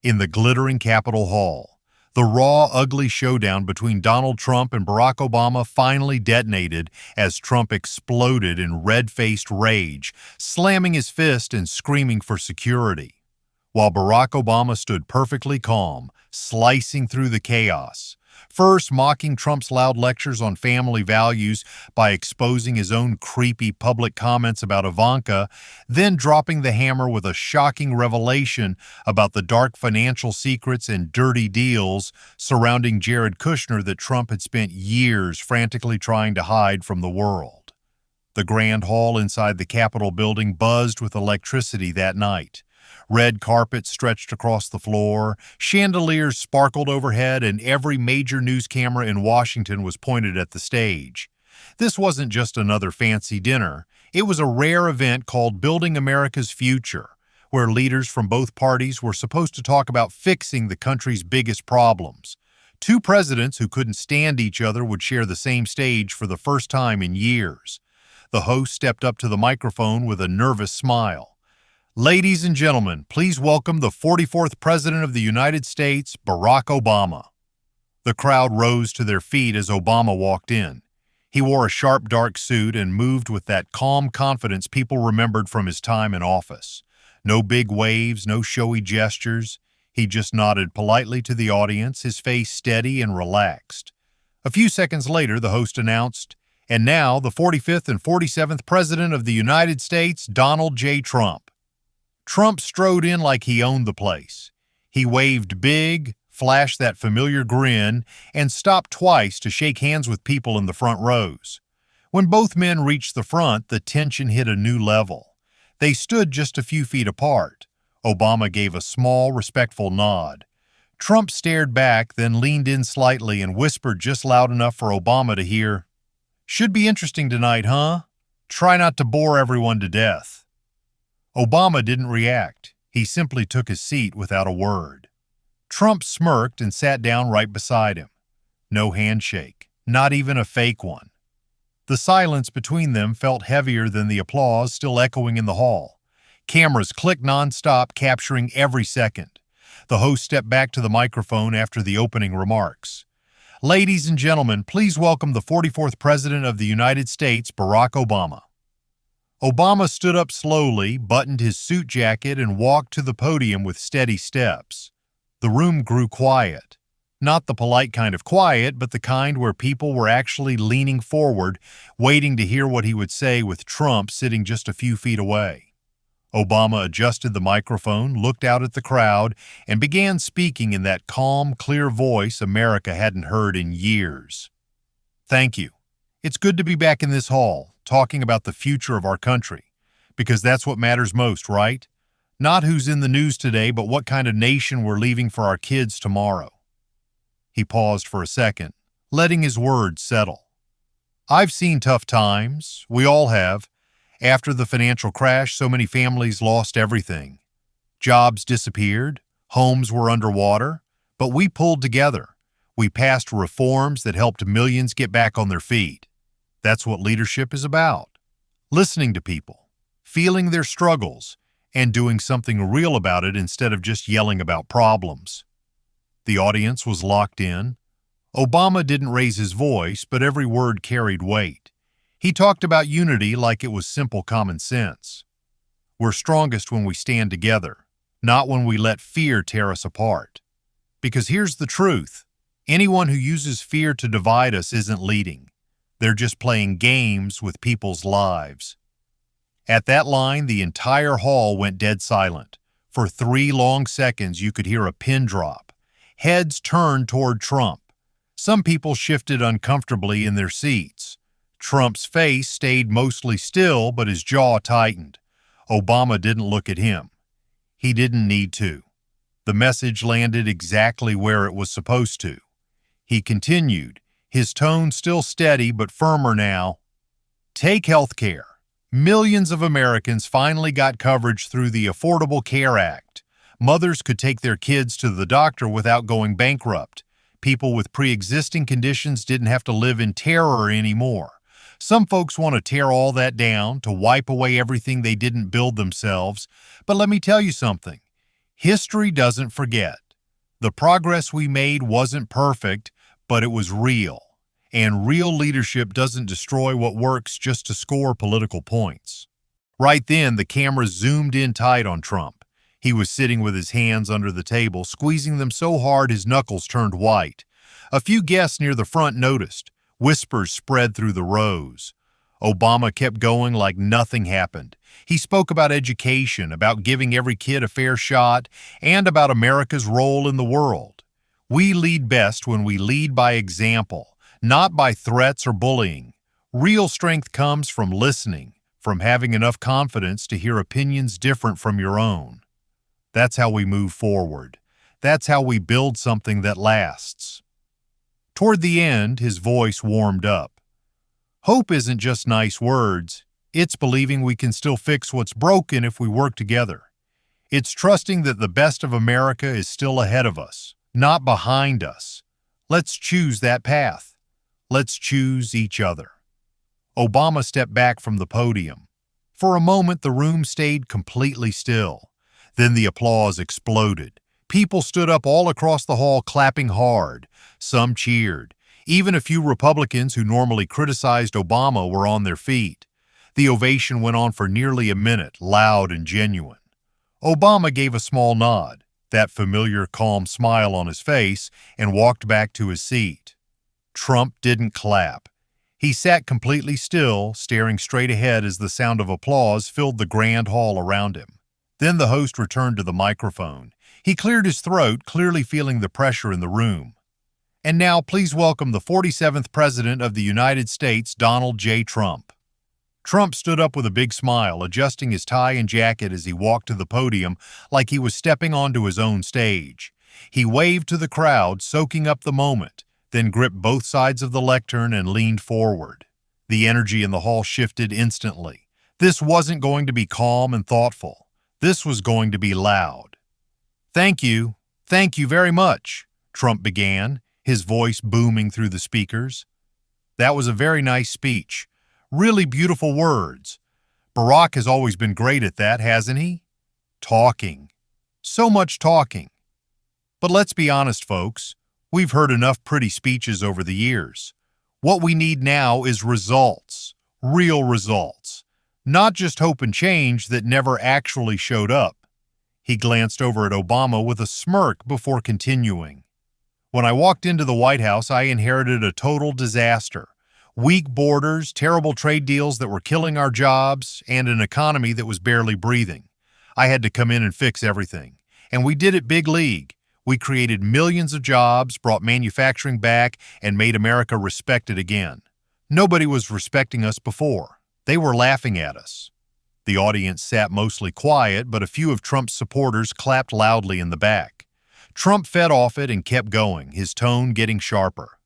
In the glittering Capitol Hall, the raw, ugly showdown between Donald Trump and Barack Obama finally detonated as Trump exploded in red-faced rage, slamming his fist and screaming for security, while Barack Obama stood perfectly calm, slicing through the chaos, first mocking Trump's loud lectures on family values by exposing his own creepy public comments about Ivanka, then dropping the hammer with a shocking revelation about the dark financial secrets and dirty deals surrounding Jared Kushner that Trump had spent years frantically trying to hide from the world. The grand hall inside the Capitol building buzzed with electricity that night. Red carpet stretched across the floor, chandeliers sparkled overhead, and every major news camera in Washington was pointed at the stage. This wasn't just another fancy dinner. It was a rare event called Building America's Future, where leaders from both parties were supposed to talk about fixing the country's biggest problems. Two presidents who couldn't stand each other would share the same stage for the first time in years. The host stepped up to the microphone with a nervous smile. Ladies and gentlemen, please welcome the 44th President of the United States, Barack Obama. The crowd rose to their feet as Obama walked in. He wore a sharp, dark suit and moved with that calm confidence people remembered from his time in office. No big waves, no showy gestures. He just nodded politely to the audience, his face steady and relaxed. A few seconds later, the host announced, "And now, the 45th and 47th President of the United States, Donald J. Trump." Trump strode in like he owned the place. He waved big, flashed that familiar grin, and stopped twice to shake hands with people in the front rows. When both men reached the front, the tension hit a new level. They stood just a few feet apart. Obama gave a small, respectful nod. Trump stared back, then leaned in slightly and whispered just loud enough for Obama to hear, "Should be interesting tonight, huh? Try not to bore everyone to death." Obama didn't react. He simply took his seat without a word. Trump smirked and sat down right beside him. No handshake, not even a fake one. The silence between them felt heavier than the applause still echoing in the hall. Cameras clicked nonstop, capturing every second. The host stepped back to the microphone after the opening remarks. "Ladies and gentlemen, please welcome the 44th President of the United States, Barack Obama." Obama stood up slowly, buttoned his suit jacket, and walked to the podium with steady steps. The room grew quiet. Not the polite kind of quiet, but the kind where people were actually leaning forward, waiting to hear what he would say with Trump sitting just a few feet away. Obama adjusted the microphone, looked out at the crowd, and began speaking in that calm, clear voice America hadn't heard in years. "Thank you. It's good to be back in this hall, talking about the future of our country, because that's what matters most, right? Not who's in the news today, but what kind of nation we're leaving for our kids tomorrow." He paused for a second, letting his words settle. "I've seen tough times. We all have. After the financial crash, so many families lost everything. Jobs disappeared, homes were underwater, but we pulled together. We passed reforms that helped millions get back on their feet. That's what leadership is about. Listening to people, feeling their struggles, and doing something real about it instead of just yelling about problems." The audience was locked in. Obama didn't raise his voice, but every word carried weight. He talked about unity like it was simple common sense. "We're strongest when we stand together, not when we let fear tear us apart. Because here's the truth. Anyone who uses fear to divide us isn't leading. They're just playing games with people's lives." At that line, the entire hall went dead silent. For 3 long seconds, you could hear a pin drop. Heads turned toward Trump. Some people shifted uncomfortably in their seats. Trump's face stayed mostly still, but his jaw tightened. Obama didn't look at him. He didn't need to. The message landed exactly where it was supposed to. He continued, his tone still steady but firmer now. "Take health care. Millions of Americans finally got coverage through the Affordable Care Act. Mothers could take their kids to the doctor without going bankrupt. People with pre-existing conditions didn't have to live in terror anymore. Some folks want to tear all that down, to wipe away everything they didn't build themselves. But let me tell you something. History doesn't forget. The progress we made wasn't perfect, but it was real. And real leadership doesn't destroy what works just to score political points. Right then, the camera zoomed in tight on Trump. He was sitting with his hands under the table, squeezing them so hard his knuckles turned white. A few guests near the front noticed. Whispers spread through the rows. Obama kept going like nothing happened. He spoke about education, about giving every kid a fair shot, and about America's role in the world. We lead best when we lead by example, not by threats or bullying. Real strength comes from listening, from having enough confidence to hear opinions different from your own. That's how we move forward. That's how we build something that lasts. Toward the end, his voice warmed up. Hope isn't just nice words. It's believing we can still fix what's broken if we work together. It's trusting that the best of America is still ahead of us, not behind us. Let's choose that path. Let's choose each other. Obama stepped back from the podium. For a moment, the room stayed completely still. Then the applause exploded. People stood up all across the hall clapping hard. Some cheered. Even a few Republicans who normally criticized Obama were on their feet. The ovation went on for nearly a minute, loud and genuine. Obama gave a small nod, that familiar calm smile on his face, and walked back to his seat. Trump didn't clap. He sat completely still, staring straight ahead as the sound of applause filled the grand hall around him. Then the host returned to the microphone. He cleared his throat, clearly feeling the pressure in the room. And now, please welcome the 47th President of the United States, Donald J. Trump. Trump stood up with a big smile, adjusting his tie and jacket as he walked to the podium like he was stepping onto his own stage. He waved to the crowd, soaking up the moment, then gripped both sides of the lectern and leaned forward. The energy in the hall shifted instantly. This wasn't going to be calm and thoughtful. This was going to be loud. Thank you very much, Trump began, his voice booming through the speakers. That was a very nice speech. Really beautiful words. Barack has always been great at that, hasn't he? Talking. So much talking. But let's be honest, folks. We've heard enough pretty speeches over the years. What we need now is results. Real results. Not just hope and change that never actually showed up. He glanced over at Obama with a smirk before continuing. When I walked into the White House, I inherited a total disaster. Weak borders, terrible trade deals that were killing our jobs, and an economy that was barely breathing. I had to come in and fix everything. And we did it big league. We created millions of jobs, brought manufacturing back, and made America respected again. Nobody was respecting us before. They were laughing at us. The audience sat mostly quiet, but a few of Trump's supporters clapped loudly in the back. Trump fed off it and kept going, his tone getting sharper.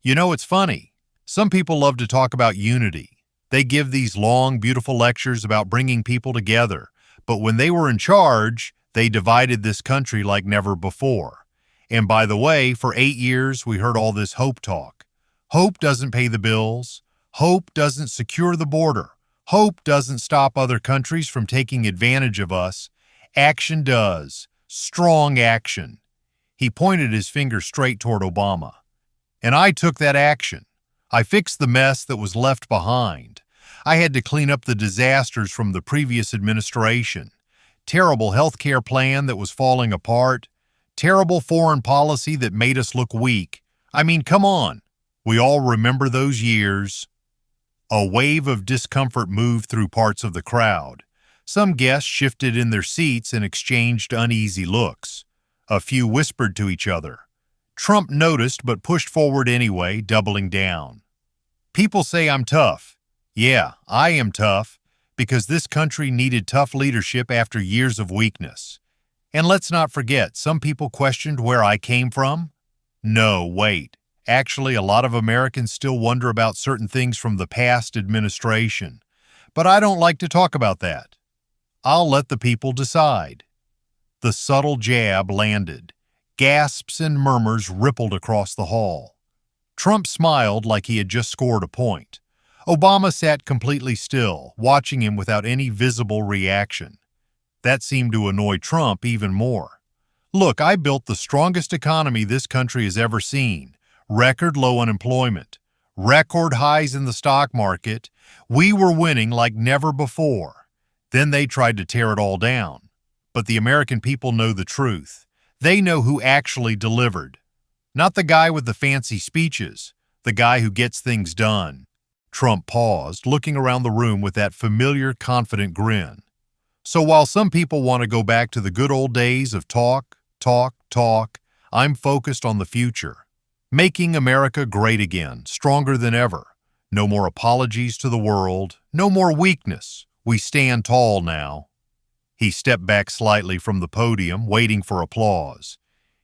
You know, it's funny. Some people love to talk about unity. They give these long, beautiful lectures about bringing people together. But when they were in charge, they divided this country like never before. And by the way, for 8 years, we heard all this hope talk. Hope doesn't pay the bills. Hope doesn't secure the border. Hope doesn't stop other countries from taking advantage of us. Action does. Strong action. He pointed his finger straight toward Obama. And I took that action. I fixed the mess that was left behind. I had to clean up the disasters from the previous administration. Terrible health care plan that was falling apart. Terrible foreign policy that made us look weak. I mean, come on. We all remember those years. A wave of discomfort moved through parts of the crowd. Some guests shifted in their seats and exchanged uneasy looks. A few whispered to each other. Trump noticed but pushed forward anyway, doubling down. People say I'm tough. Yeah, I am tough, because this country needed tough leadership after years of weakness. And let's not forget, some people questioned where I came from. No, wait. Actually, a lot of Americans still wonder about certain things from the past administration. But I don't like to talk about that. I'll let the people decide. The subtle jab landed. Gasps and murmurs rippled across the hall. Trump smiled like he had just scored a point. Obama sat completely still, watching him without any visible reaction. That seemed to annoy Trump even more. Look, I built the strongest economy this country has ever seen. Record low unemployment. Record highs in the stock market. We were winning like never before. Then they tried to tear it all down. But the American people know the truth. They know who actually delivered. Not the guy with the fancy speeches, the guy who gets things done. Trump paused, looking around the room with that familiar, confident grin. So while some people want to go back to the good old days of talk, I'm focused on the future. Making America great again, stronger than ever. No more apologies to the world, no more weakness. We stand tall now. He stepped back slightly from the podium, waiting for applause.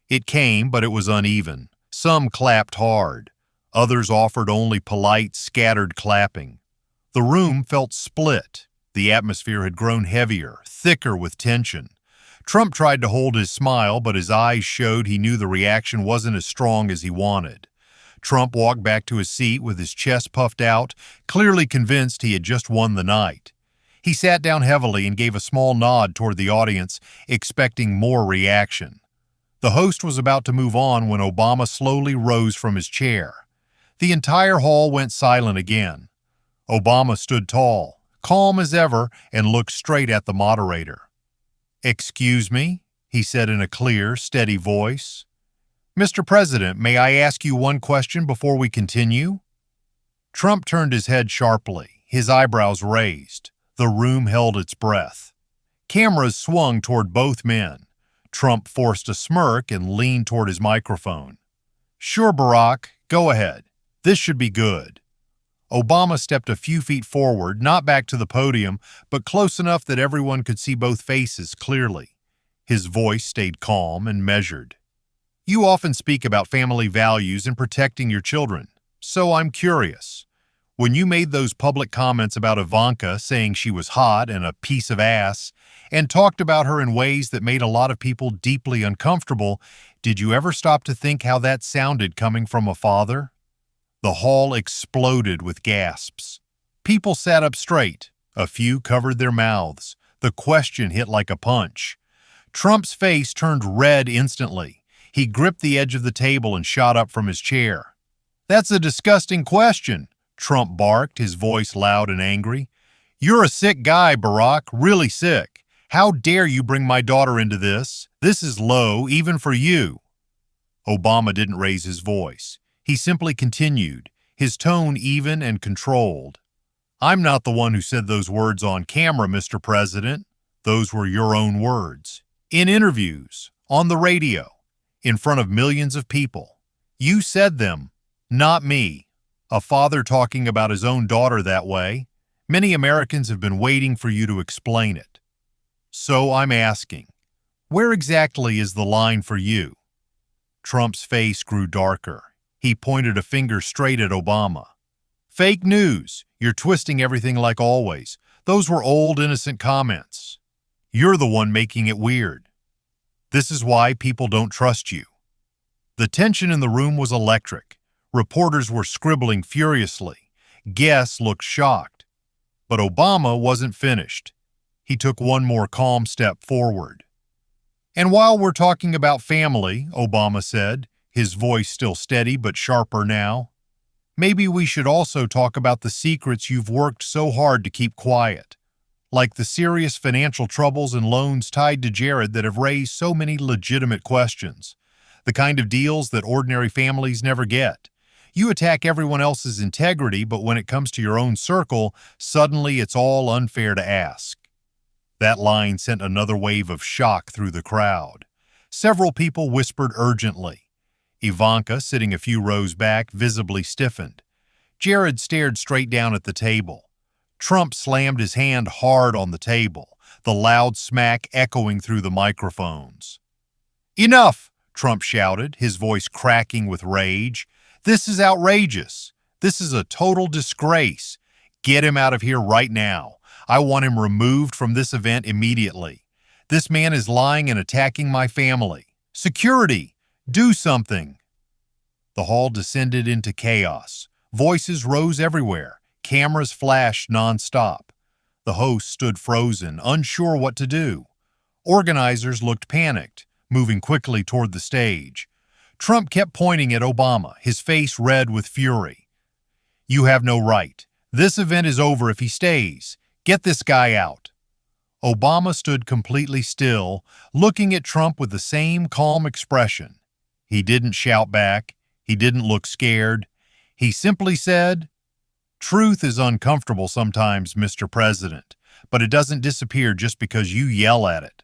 It came, but it was uneven. Some clapped hard. Others offered only polite, scattered clapping. The room felt split. The atmosphere had grown heavier, thicker with tension. Trump tried to hold his smile, but his eyes showed he knew the reaction wasn't as strong as he wanted. Trump walked back to his seat with his chest puffed out, clearly convinced he had just won the night. He sat down heavily and gave a small nod toward the audience, expecting more reaction. The host was about to move on when Obama slowly rose from his chair. The entire hall went silent again. Obama stood tall, calm as ever, and looked straight at the moderator. "Excuse me," he said in a clear, steady voice. "Mr. President, may I ask you one question before we continue?" Trump turned his head sharply, his eyebrows raised. The room held its breath. Cameras swung toward both men. Trump forced a smirk and leaned toward his microphone. "Sure, Barack, go ahead. This should be good." Obama stepped a few feet forward, not back to the podium, but close enough that everyone could see both faces clearly. His voice stayed calm and measured. "You often speak about family values and protecting your children, so I'm curious. When you made those public comments about Ivanka saying she was hot and a piece of ass, and talked about her in ways that made a lot of people deeply uncomfortable, did you ever stop to think how that sounded coming from a father?" The hall exploded with gasps. People sat up straight. A few covered their mouths. The question hit like a punch. Trump's face turned red instantly. He gripped the edge of the table and shot up from his chair. "That's a disgusting question," Trump barked, his voice loud and angry. "You're a sick guy, Barack, really sick. How dare you bring my daughter into this? This is low, even for you." Obama didn't raise his voice. He simply continued, his tone even and controlled. "I'm not the one who said those words on camera, Mr. President. Those were your own words. In interviews, on the radio, in front of millions of people. You said them, not me. A father talking about his own daughter that way. Many Americans have been waiting for you to explain it. So I'm asking, where exactly is the line for you?" Trump's face grew darker. He pointed a finger straight at Obama. "Fake news. You're twisting everything like always. Those were old, innocent comments. You're the one making it weird. This is why people don't trust you." The tension in the room was electric. Reporters were scribbling furiously. Guests looked shocked. But Obama wasn't finished. He took one more calm step forward. "And while we're talking about family," Obama said, his voice still steady but sharper now, "maybe we should also talk about the secrets you've worked so hard to keep quiet, like the serious financial troubles and loans tied to Jared that have raised so many legitimate questions, the kind of deals that ordinary families never get. You attack everyone else's integrity, but when it comes to your own circle, suddenly it's all unfair to ask." That line sent another wave of shock through the crowd. Several people whispered urgently. Ivanka, sitting a few rows back, visibly stiffened. Jared stared straight down at the table. Trump slammed his hand hard on the table, the loud smack echoing through the microphones. "Enough!" Trump shouted, his voice cracking with rage. "This is outrageous. This is a total disgrace. Get him out of here right now. I want him removed from this event immediately. This man is lying and attacking my family. Security! Do something!" The hall descended into chaos. Voices rose everywhere. Cameras flashed nonstop. The host stood frozen, unsure what to do. Organizers looked panicked, moving quickly toward the stage. Trump kept pointing at Obama, his face red with fury. "You have no right. This event is over if he stays. Get this guy out." Obama stood completely still, looking at Trump with the same calm expression. He didn't shout back. He didn't look scared. He simply said, "Truth is uncomfortable sometimes, Mr. President, but it doesn't disappear just because you yell at it."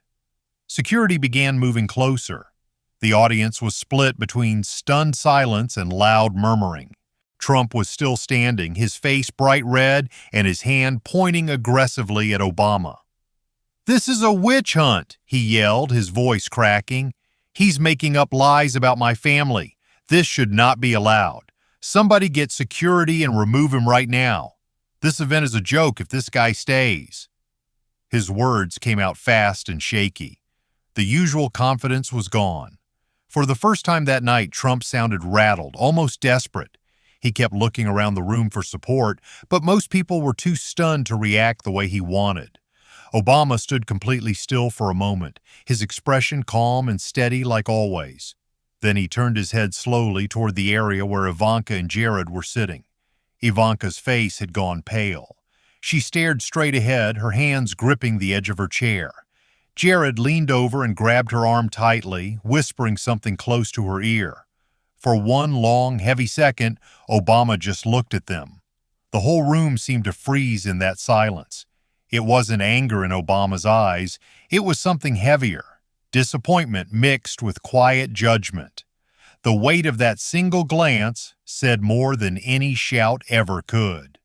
Security began moving closer. The audience was split between stunned silence and loud murmuring. Trump was still standing, his face bright red and his hand pointing aggressively at Obama. "This is a witch hunt," he yelled, his voice cracking. "He's making up lies about my family. This should not be allowed. Somebody get security and remove him right now. This event is a joke if this guy stays." His words came out fast and shaky. The usual confidence was gone. For the first time that night, Trump sounded rattled, almost desperate. He kept looking around the room for support, but most people were too stunned to react the way he wanted. Obama stood completely still for a moment, his expression calm and steady like always. Then he turned his head slowly toward the area where Ivanka and Jared were sitting. Ivanka's face had gone pale. She stared straight ahead, her hands gripping the edge of her chair. Jared leaned over and grabbed her arm tightly, whispering something close to her ear. For one long, heavy second, Obama just looked at them. The whole room seemed to freeze in that silence. It wasn't anger in Obama's eyes, it was something heavier, disappointment mixed with quiet judgment. The weight of that single glance said more than any shout ever could.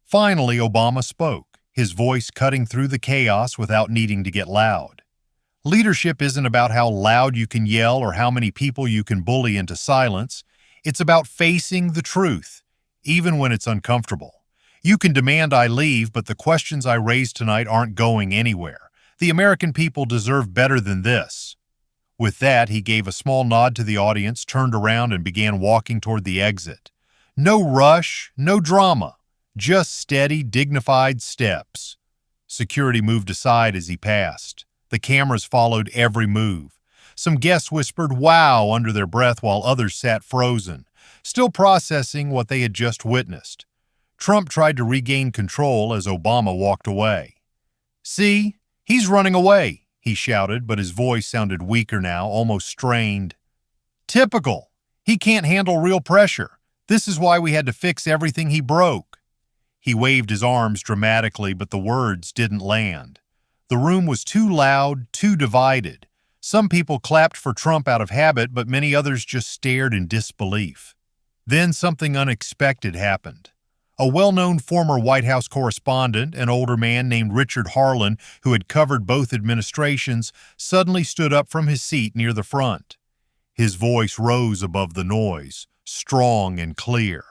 Finally, Obama spoke, his voice cutting through the chaos without needing to get loud. "Leadership isn't about how loud you can yell or how many people you can bully into silence. It's about facing the truth, even when it's uncomfortable. You can demand I leave, but the questions I raised tonight aren't going anywhere. The American people deserve better than this." With that, he gave a small nod to the audience, turned around, and began walking toward the exit. No rush, no drama, just steady, dignified steps. Security moved aside as he passed. The cameras followed every move. Some guests whispered "wow" under their breath while others sat frozen, still processing what they had just witnessed. Trump tried to regain control as Obama walked away. "See, he's running away," he shouted, but his voice sounded weaker now, almost strained. "Typical. He can't handle real pressure. This is why we had to fix everything he broke." He waved his arms dramatically, but the words didn't land. The room was too loud, too divided. Some people clapped for Trump out of habit, but many others just stared in disbelief. Then something unexpected happened. A well-known former White House correspondent, an older man named Richard Harlan, who had covered both administrations, suddenly stood up from his seat near the front. His voice rose above the noise, strong and clear.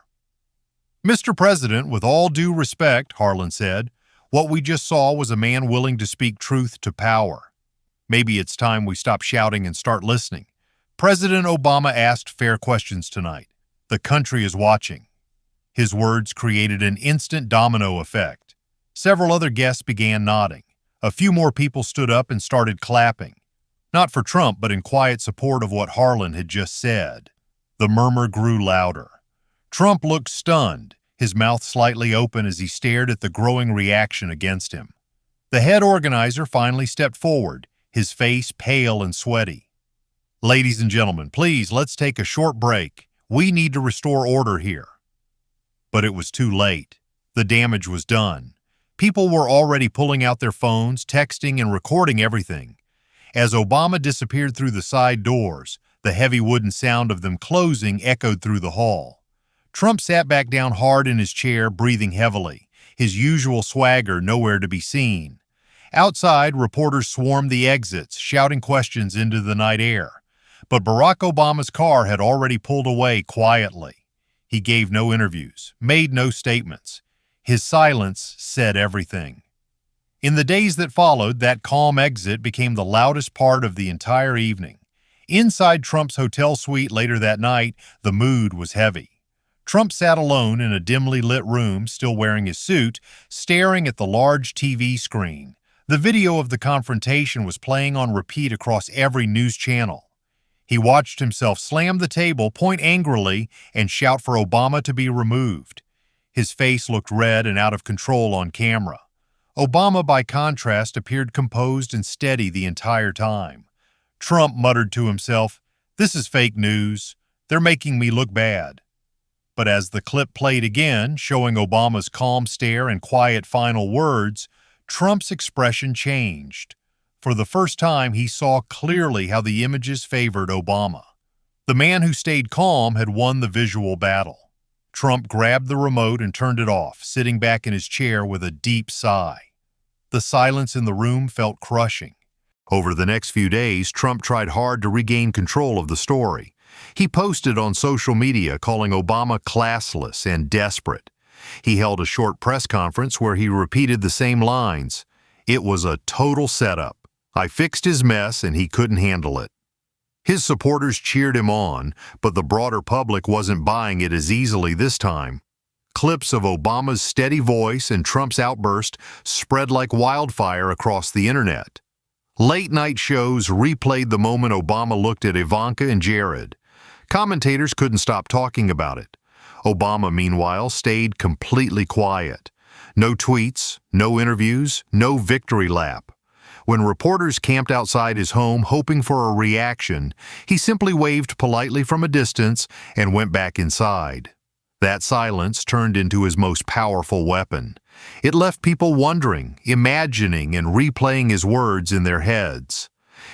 "Mr. President, with all due respect," Harlan said, "what we just saw was a man willing to speak truth to power. Maybe it's time we stop shouting and start listening. President Obama asked fair questions tonight. The country is watching." His words created an instant domino effect. Several other guests began nodding. A few more people stood up and started clapping. Not for Trump, but in quiet support of what Harlan had just said. The murmur grew louder. Trump looked stunned, his mouth slightly open as he stared at the growing reaction against him. The head organizer finally stepped forward, his face pale and sweaty. "Ladies and gentlemen, please, let's take a short break. We need to restore order here." But it was too late. The damage was done. People were already pulling out their phones, texting and recording everything. As Obama disappeared through the side doors, the heavy wooden sound of them closing echoed through the hall. Trump sat back down hard in his chair, breathing heavily, his usual swagger nowhere to be seen. Outside, reporters swarmed the exits, shouting questions into the night air. But Barack Obama's car had already pulled away quietly. He gave no interviews, made no statements. His silence said everything. In the days that followed, that calm exit became the loudest part of the entire evening. Inside Trump's hotel suite later that night, the mood was heavy. Trump sat alone in a dimly lit room, still wearing his suit, staring at the large TV screen. The video of the confrontation was playing on repeat across every news channel. He watched himself slam the table, point angrily, and shout for Obama to be removed. His face looked red and out of control on camera. Obama, by contrast, appeared composed and steady the entire time. Trump muttered to himself, "This is fake news. They're making me look bad." But as the clip played again, showing Obama's calm stare and quiet final words, Trump's expression changed. For the first time, he saw clearly how the images favored Obama. The man who stayed calm had won the visual battle. Trump grabbed the remote and turned it off, sitting back in his chair with a deep sigh. The silence in the room felt crushing. Over the next few days, Trump tried hard to regain control of the story. He posted on social media calling Obama classless and desperate. He held a short press conference where he repeated the same lines. It was a total setup. I fixed his mess and he couldn't handle it. His supporters cheered him on, but the broader public wasn't buying it as easily this time. Clips of Obama's steady voice and Trump's outburst spread like wildfire across the internet. Late-night shows replayed the moment Obama looked at Ivanka and Jared. Commentators couldn't stop talking about it. Obama, meanwhile, stayed completely quiet. No tweets, no interviews, no victory lap. When reporters camped outside his home hoping for a reaction, he simply waved politely from a distance and went back inside. That silence turned into his most powerful weapon. It left people wondering, imagining, and replaying his words in their heads.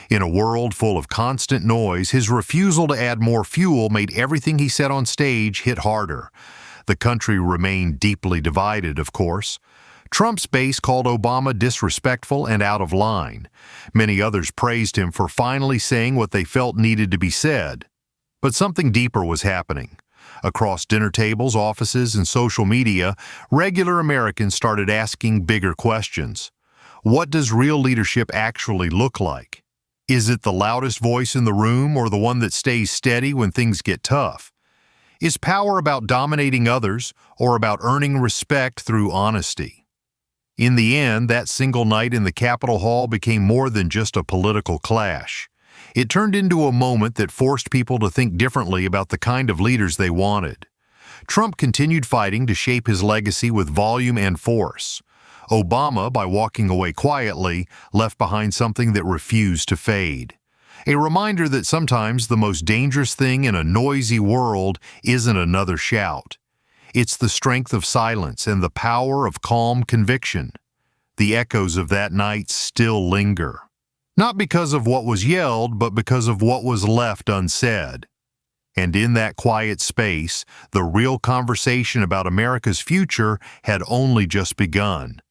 In a world full of constant noise, his refusal to add more fuel made everything he said on stage hit harder. The country remained deeply divided, of course. Trump's base called Obama disrespectful and out of line. Many others praised him for finally saying what they felt needed to be said. But something deeper was happening. Across dinner tables, offices, and social media, regular Americans started asking bigger questions. What does real leadership actually look like? Is it the loudest voice in the room or the one that stays steady when things get tough? Is power about dominating others or about earning respect through honesty? In the end, that single night in the Capitol Hall became more than just a political clash. It turned into a moment that forced people to think differently about the kind of leaders they wanted. Trump continued fighting to shape his legacy with volume and force. Obama, by walking away quietly, left behind something that refused to fade. A reminder that sometimes the most dangerous thing in a noisy world isn't another shout. It's the strength of silence and the power of calm conviction. The echoes of that night still linger. Not because of what was yelled, but because of what was left unsaid. And in that quiet space, the real conversation about America's future had only just begun.